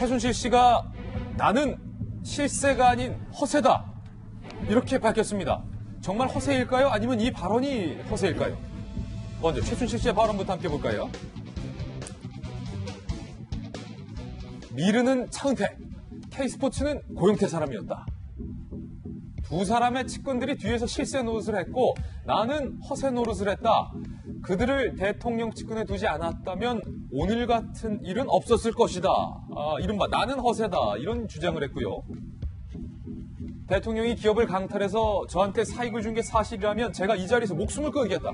최순실 씨가 나는 실세가 아닌 허세다. 이렇게 밝혔습니다. 정말 허세일까요? 아니면 이 발언이 허세일까요? 먼저 최순실 씨의 발언부터 함께 볼까요? 미르는 차은택, K스포츠는 고영태 사람이었다. 두 사람의 측근들이 뒤에서 실세 노릇을 했고 나는 허세 노릇을 했다. 그들을 대통령 측근에 두지 않았다면 오늘 같은 일은 없었을 것이다. 이른바 나는 허세다. 이런 주장을 했고요. 대통령이 기업을 강탈해서 저한테 사익을 준 게 사실이라면 제가 이 자리에서 목숨을 끊겠다.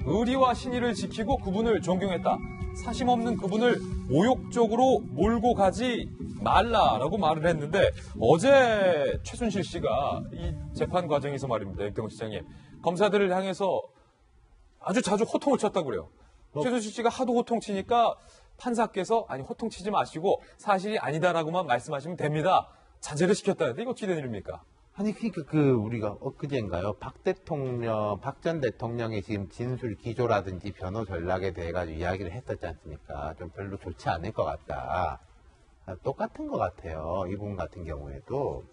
의리와 신의를 지키고 그분을 존경했다. 사심 없는 그분을 모욕적으로 몰고 가지 말라라고 말을 했는데 어제 최순실 씨가 이 재판 과정에서 말입니다. 백병호 시장님. 검사들을 향해서 아주 자주 호통을 쳤다고 그래요. 최순실 씨가 하도 호통치니까 판사께서 아니 호통치지 마시고 사실이 아니다라고만 말씀하시면 됩니다. 자제를 시켰다는데 이거 어떻게 된 일입니까? 아니, 그러니까 우리가 엊그제인가요? 박 전 대통령의 지금 진술 기조라든지 변호 전략에 대해 가지고 이야기를 했었지 않습니까? 좀 별로 좋지 않을 것 같다. 똑같은 것 같아요. 이분 같은 경우에도.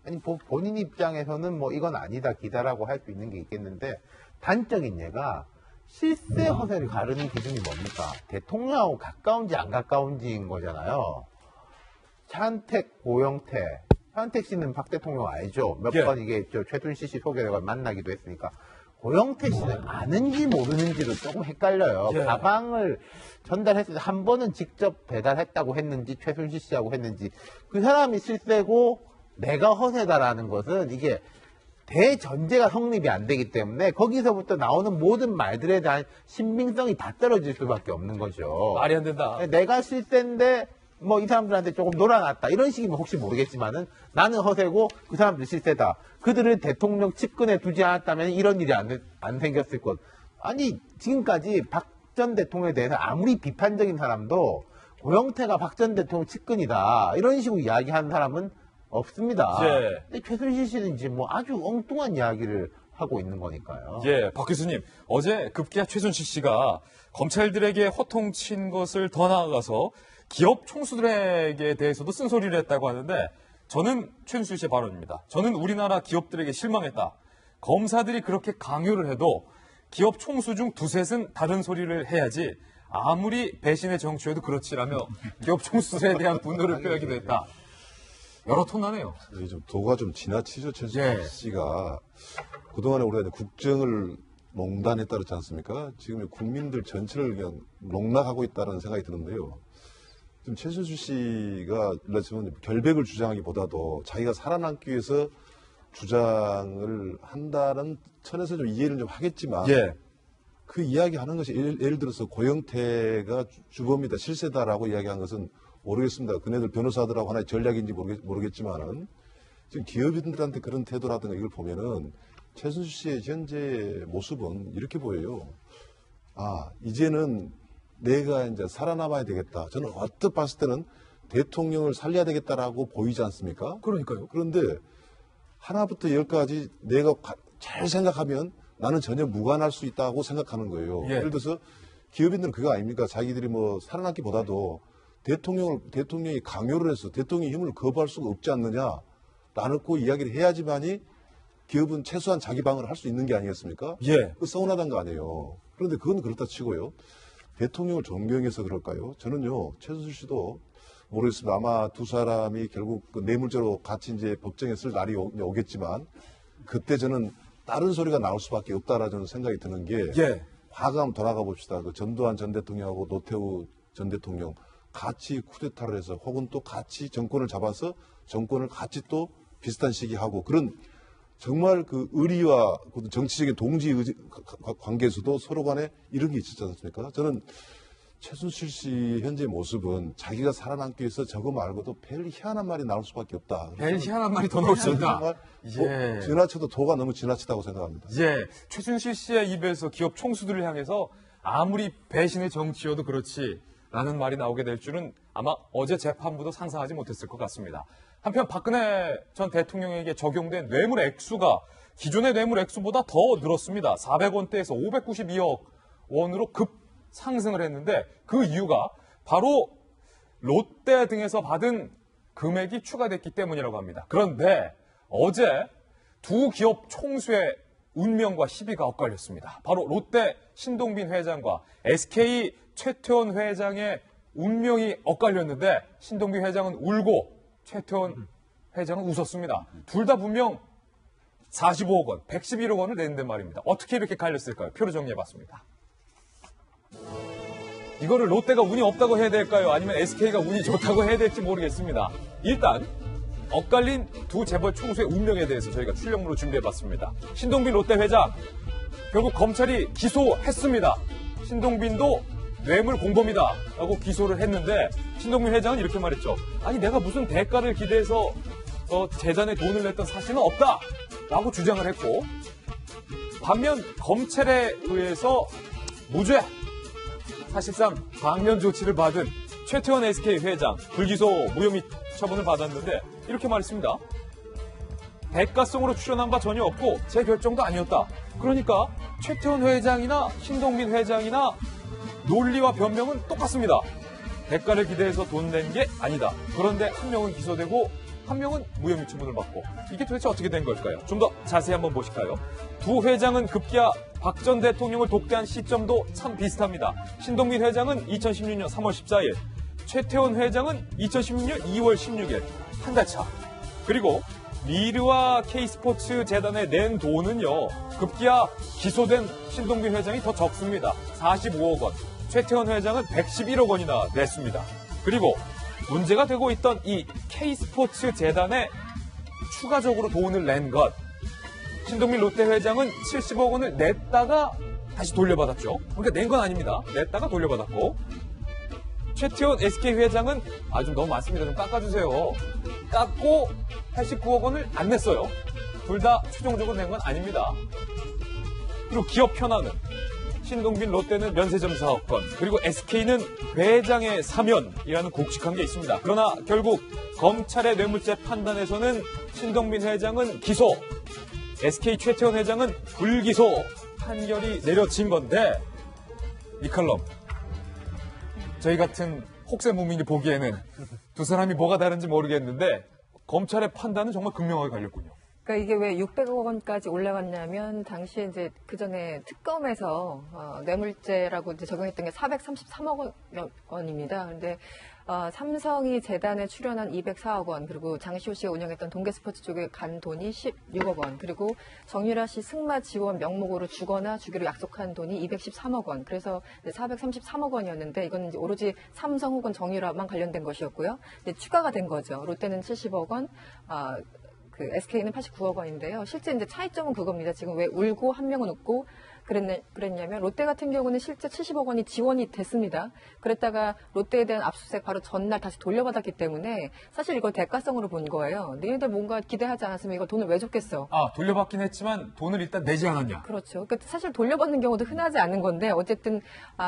아니, 본인 입장에서는 뭐 이건 아니다, 기다라고 할 수 있는 게 있겠는데, 단적인 예가 실세 허세를 가르는 기준이 뭡니까? 대통령하고 가까운지 안 가까운지인 거잖아요. 차은택, 고영태. 차은택 씨는 박 대통령 알죠? 몇 번 이게 최순실 씨 소개가 만나기도 했으니까. 고영태 씨는 아는지 모르는지도 조금 헷갈려요. 가방을 전달했을 때 한 번은 직접 배달했다고 했는지 최순실 씨하고 했는지 그 사람이 실세고 내가 허세다라는 것은 이게 대전제가 성립이 안 되기 때문에 거기서부터 나오는 모든 말들에 대한 신빙성이 다 떨어질 수밖에 없는 거죠. 말이 안 된다. 내가 실세인데 뭐 이 사람들한테 조금 놀아놨다 이런 식이면 혹시 모르겠지만은 나는 허세고 그 사람들 실세다. 그들을 대통령 측근에 두지 않았다면 이런 일이 안 생겼을 것. 아니 지금까지 박 전 대통령에 대해서 아무리 비판적인 사람도 고영태가 박 전 대통령 측근이다 이런 식으로 이야기하는 사람은 없습니다. 근데 최순실 씨는 이제 뭐 아주 엉뚱한 이야기를 하고 있는 거니까요. 박 교수님, 어제 급기야 최순실 씨가 검찰들에게 호통친 것을 더 나아가서 기업 총수들에게 대해서도 쓴소리를 했다고 하는데 저는 최순실 씨의 발언입니다. 저는 우리나라 기업들에게 실망했다. 검사들이 그렇게 강요를 해도 기업 총수 중 두셋은 다른 소리를 해야지 아무리 배신의 정치여도 그렇지라며 기업 총수들에 대한 분노를 표하기도 했다. 여러 톤 나네요. 좀 도가 좀 지나치죠. 최순실 씨가 그동안에 우리가 국정을 농단했다 그랬지 않습니까? 지금 국민들 전체를 그냥 농락하고 있다는 생각이 드는데요. 지금 최순실 씨가 결백을 주장하기보다도 자기가 살아남기 위해서 주장을 한다는 천에서 좀 이해를 좀 하겠지만 그 이야기하는 것이 예를 들어서 고영태가 주범이다, 실세다라고 이야기한 것은 모르겠습니다. 그네들 변호사들하고 하나의 전략인지 모르겠지만은 지금 기업인들한테 그런 태도라든가 이걸 보면은 최순실 씨의 현재 모습은 이렇게 보여요. 이제는 내가 이제 살아남아야 되겠다. 저는 언뜻 봤을 때는 대통령을 살려야 되겠다라고 보이지 않습니까? 그러니까요. 그런데 하나부터 열까지 내가 잘 생각하면 나는 전혀 무관할 수 있다고 생각하는 거예요. 예를 들어서 기업인들은 그거 아닙니까? 자기들이 뭐 살아남기보다도 대통령이 강요를 해서 대통령의 힘을 거부할 수가 없지 않느냐. 라는 그 이야기를 해야지만이 기업은 최소한 자기 방어를 할 수 있는 게 아니겠습니까? 그 서운하다는 거 아니에요. 그런데 그건 그렇다 치고요. 대통령을 존경해서 그럴까요? 저는요, 최순실 씨도 모르겠습니다. 아마 두 사람이 결국 그 뇌물죄로 같이 이제 법정에 쓸 날이 오겠지만 그때 저는 다른 소리가 나올 수밖에 없다라는 생각이 드는 게 과거함 돌아가 봅시다. 그 전두환 전 대통령하고 노태우 전 대통령 같이 쿠데타를 해서 혹은 또 같이 정권을 잡아서 정권을 같이 또 비슷한 시기 하고 그런 정말 그 의리와 정치적인 동지 관계에서도 서로 간에 이런 게 있었지 않습니까? 저는 최순실 씨 현재 모습은 자기가 살아남기 위해서 저거 말고도 별 희한한 말이 나올 수밖에 없다. 별 희한한 말이 더 나올 수 있다. 지나쳐도 도가 너무 지나치다고 생각합니다. 최순실 씨의 입에서 기업 총수들을 향해서 아무리 배신의 정치여도 그렇지 라는 말이 나오게 될 줄은 아마 어제 재판부도 상상하지 못했을 것 같습니다. 한편 박근혜 전 대통령에게 적용된 뇌물 액수가 기존의 뇌물 액수보다 더 늘었습니다. 400원대에서 592억 원으로 급 상승을 했는데 그 이유가 바로 롯데 등에서 받은 금액이 추가됐기 때문이라고 합니다. 그런데 어제 두 기업 총수의 운명과 시비가 엇갈렸습니다. 바로 롯데 신동빈 회장과 SK 최태원 회장의 운명이 엇갈렸는데 신동빈 회장은 울고 최태원 회장은 웃었습니다. 둘 다 분명 45억 원, 111억 원을 냈는데 말입니다. 어떻게 이렇게 갈렸을까요? 표로 정리해봤습니다. 이거를 롯데가 운이 없다고 해야 될까요? 아니면 SK가 운이 좋다고 해야 될지 모르겠습니다. 일단 엇갈린 두 재벌 총수의 운명에 대해서 저희가 출력물로 준비해봤습니다. 신동빈 롯데 회장, 결국 검찰이 기소했습니다. 신동빈도 뇌물 공범이다 라고 기소를 했는데 신동빈 회장은 이렇게 말했죠. 아니 내가 무슨 대가를 기대해서 재단에 돈을 냈던 사실은 없다 라고 주장을 했고, 반면 검찰에 의해서 무죄, 사실상 방면 조치를 받은 최태원 SK 회장 불기소 무혐의 처분을 받았는데 이렇게 말했습니다. 대가성으로 출연한 바 전혀 없고 제 결정도 아니었다. 그러니까 최태원 회장이나 신동빈 회장이나 논리와 변명은 똑같습니다. 대가를 기대해서 돈 낸 게 아니다. 그런데 한 명은 기소되고 한 명은 무혐의 처분을 받고, 이게 도대체 어떻게 된 걸까요? 좀 더 자세히 한번 보실까요? 두 회장은 급기야 박 전 대통령을 독대한 시점도 참 비슷합니다. 신동빈 회장은 2016년 3월 14일, 최태원 회장은 2016년 2월 16일, 한 달 차. 그리고 미르와 K스포츠 재단에 낸 돈은요, 급기야 기소된 신동빈 회장이 더 적습니다. 45억 원. 최태원 회장은 111억 원이나 냈습니다. 그리고 문제가 되고 있던 이 K스포츠 재단에 추가적으로 돈을 낸 것. 신동빈 롯데 회장은 70억 원을 냈다가 다시 돌려받았죠. 그러니까 낸 건 아닙니다. 냈다가 돌려받았고, 최태원 SK 회장은 좀 너무 많습니다. 좀 깎아주세요. 깎고 89억 원을 안 냈어요. 둘 다 최종적으로 낸 건 아닙니다. 그리고 기업 현황은 신동빈 롯데는 면세점 사업권, 그리고 SK는 회장의 사면이라는 굵직한 게 있습니다. 그러나 결국 검찰의 뇌물죄 판단에서는 신동빈 회장은 기소, SK 최태원 회장은 불기소 판결이 내려진 건데, 이 칼럼, 저희 같은 혹세무민이 보기에는 두 사람이 뭐가 다른지 모르겠는데 검찰의 판단은 정말 극명하게 갈렸군요. 그러니까 이게 왜 600억 원까지 올라갔냐면, 당시에 이제 그 전에 특검에서 뇌물죄라고 이제 적용했던 게 433억 원입니다. 근데 삼성이 재단에 출연한 204억 원, 그리고 장시호 씨가 운영했던 동계스포츠 쪽에 간 돈이 16억 원, 그리고 정유라 씨 승마 지원 명목으로 주거나 주기로 약속한 돈이 213억 원, 그래서 433억 원이었는데 이건 이제 오로지 삼성 혹은 정유라만 관련된 것이었고요. 이제 추가가 된 거죠. 롯데는 70억 원, 그 SK는 89억 원인데요. 실제 이제 차이점은 그겁니다. 지금 왜 울고 한 명은 웃고 그랬냐면, 롯데 같은 경우는 실제 70억 원이 지원이 됐습니다. 그랬다가 롯데에 대한 압수수색 바로 전날 다시 돌려받았기 때문에 사실 이걸 대가성으로 본 거예요. 너희들 뭔가 기대하지 않았으면 이거 돈을 왜 줬겠어? 돌려받긴 했지만 돈을 일단 내지 않았냐? 그렇죠. 그러니까 사실 돌려받는 경우도 흔하지 않은 건데, 어쨌든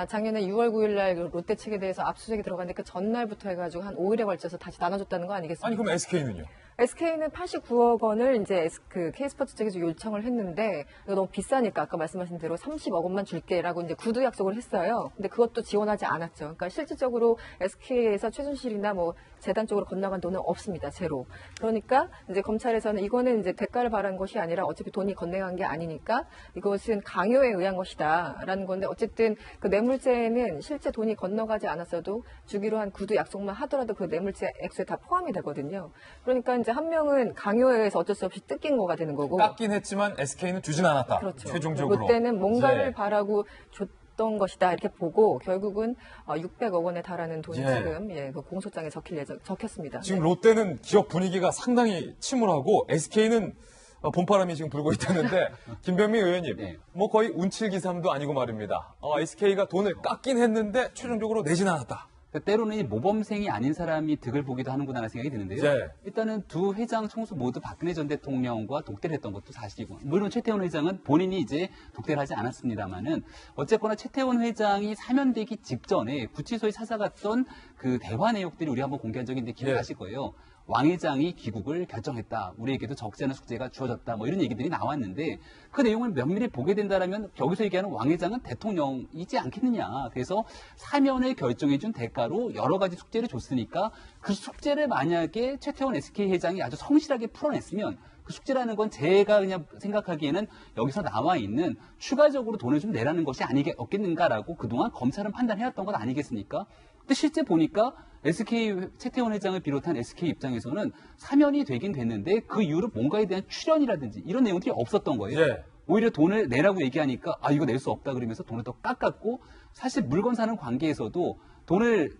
작년에 6월 9일 날 롯데 측에 대해서 압수수색이 들어갔는데 그 전날부터 해가지고 한 5일에 걸쳐서 다시 나눠줬다는 거 아니겠습니까? 아니 그럼 SK는요? SK는 89억 원을 이제 그 K스포츠 쪽에서 요청을 했는데, 이거 너무 비싸니까 아까 말씀하신 대로 30억 원만 줄게라고 이제 구두 약속을 했어요. 근데 그것도 지원하지 않았죠. 그러니까 실질적으로 SK에서 최순실이나 뭐 재단 쪽으로 건너간 돈은 없습니다. 제로. 그러니까 이제 검찰에서는 이거는 이제 대가를 바란 것이 아니라 어차피 돈이 건네간 게 아니니까 이것은 강요에 의한 것이다라는 건데, 어쨌든 그 뇌물죄에는 실제 돈이 건너가지 않았어도 주기로 한 구두 약속만 하더라도 그 뇌물죄 액수에 다 포함이 되거든요. 그러니까 이제 한 명은 강요에 의해서 어쩔 수 없이 뜯긴 거가 되는 거고, 깎긴 했지만 SK는 주진 않았다. 그렇죠. 최종적으로. 롯데는 뭔가를 바라고 줬던 것이다 이렇게 보고 결국은 600억 원에 달하는 돈이 지금 그 공소장에 적혔습니다. 지금 롯데는 기업 분위기가 상당히 침울하고 SK는 봄바람이 지금 불고 있다는데 김병민 의원님, 뭐 거의 운칠기삼도 아니고 말입니다. SK가 돈을 깎긴 했는데 최종적으로 내진 않았다. 때로는 이 모범생이 아닌 사람이 득을 보기도 하는구나 생각이 드는데요. 일단은 두 회장 총수 모두 박근혜 전 대통령과 독대를 했던 것도 사실이고, 물론 최태원 회장은 본인이 이제 독대를 하지 않았습니다만은, 어쨌거나 최태원 회장이 사면되기 직전에 구치소에 찾아갔던 그 대화 내용들이 우리 한번 공개한 적이 있는데 기억하실 거예요. 왕 회장이 귀국을 결정했다. 우리에게도 적지 않은 숙제가 주어졌다. 뭐 이런 얘기들이 나왔는데 그 내용을 면밀히 보게 된다면 여기서 얘기하는 왕 회장은 대통령이지 않겠느냐. 그래서 사면을 결정해준 대가로 여러 가지 숙제를 줬으니까 그 숙제를 만약에 최태원 SK 회장이 아주 성실하게 풀어냈으면 그 숙제라는 건 제가 그냥 생각하기에는 여기서 나와 있는 추가적으로 돈을 좀 내라는 것이 없겠는가라고 그동안 검찰은 판단해왔던 것 아니겠습니까? 근데 실제 보니까 SK 최태원 회장을 비롯한 SK 입장에서는 사면이 되긴 됐는데 그 이후로 뭔가에 대한 출연이라든지 이런 내용들이 없었던 거예요. 예. 오히려 돈을 내라고 얘기하니까 아 이거 낼 수 없다 그러면서 돈을 더 깎았고 사실 물건 사는 관계에서도 돈을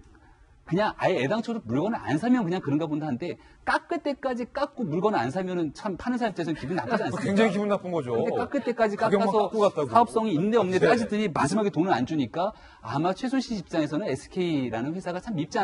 그냥 아예 애당초도 물건을 안 사면 그냥 그런가 본다 한데 깎을 때까지 깎고 물건을 안 사면은 참 파는 사람 입장에서는 기분 나쁘지 않습니까? 굉장히 기분 나쁜 거죠. 근데 깎을 때까지 가격만 깎아서 깎고 갔다고. 사업성이 있네 없네 네. 따지더니 마지막에 돈을 안 주니까 아마 최순실 입장에서는 SK라는 회사가 참 밉지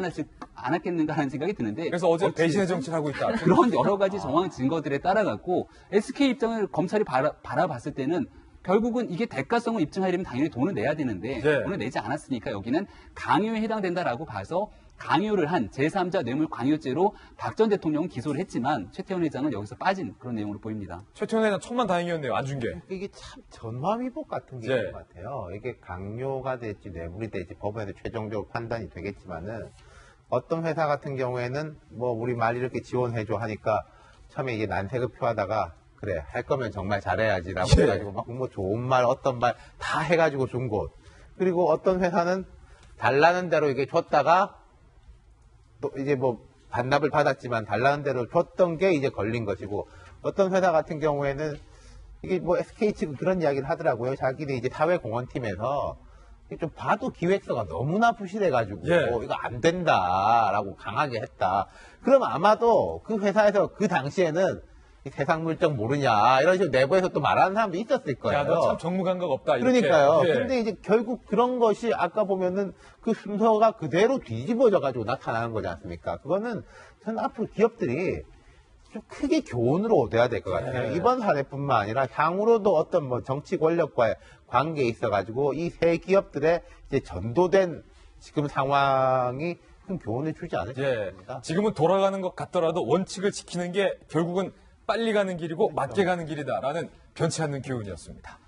않았겠는가 하는 생각이 드는데 그래서 어제 배신의 정치를 하고 있다. 그런 여러 가지 정황 증거들에 따라갖고 SK 입장을 검찰이 바라봤을 때는 결국은 이게 대가성을 입증하려면 당연히 돈을 내야 되는데 네. 돈을 내지 않았으니까 여기는 강요에 해당된다라고 봐서 강요를 한 제3자 뇌물 강요죄로 박 전 대통령은 기소를 했지만 최태원 회장은 여기서 빠진 그런 내용으로 보입니다. 최태원 회장 천만 다행이었네요. 안 준 게. 이게 참 전화위복 같은 게 네. 있는 것 같아요. 이게 강요가 될지 뇌물이 될지 법원에서 최종적으로 판단이 되겠지만은 어떤 회사 같은 경우에는 뭐 우리 말 이렇게 지원해줘 하니까 처음에 이게 난세급표 하다가 그래 할 거면 정말 잘해야지라고 예. 해가지고 막 뭐 좋은 말 어떤 말 다 해가지고 준 곳. 그리고 어떤 회사는 달라는 대로 이게 줬다가 또 이제 뭐 반납을 받았지만 달라는 대로 줬던 게 이제 걸린 것이고 어떤 회사 같은 경우에는 이게 뭐 SK 측은 그런 이야기를 하더라고요. 자기들이 이제 사회공헌팀에서 좀 봐도 기획서가 너무나 부실해가지고 예. 이거 안 된다라고 강하게 했다. 그럼 아마도 그 회사에서 그 당시에는 이 세상 물정 모르냐 이런 식으로 내부에서 또 말하는 사람도 있었을 거예요. 야, 너 참 정무감각 없다. 이렇게. 그러니까요. 예. 근데 이제 결국 그런 것이 아까 보면은 그 순서가 그대로 뒤집어져 가지고 나타나는 거지 않습니까? 그거는 저는 앞으로 기업들이 좀 크게 교훈으로 얻어야 될 것 같아요. 네. 이번 사례뿐만 아니라 향후로도 어떤 뭐 정치 권력과의 관계에 있어 가지고 이 세 기업들의 이제 전도된 지금 상황이 큰 교훈을 주지 않을까 예. 싶습니다. 지금은 돌아가는 것 같더라도 원칙을 지키는 게 결국은 빨리 가는 길이고 맞게 가는 길이다라는 변치 않는 교훈이었습니다.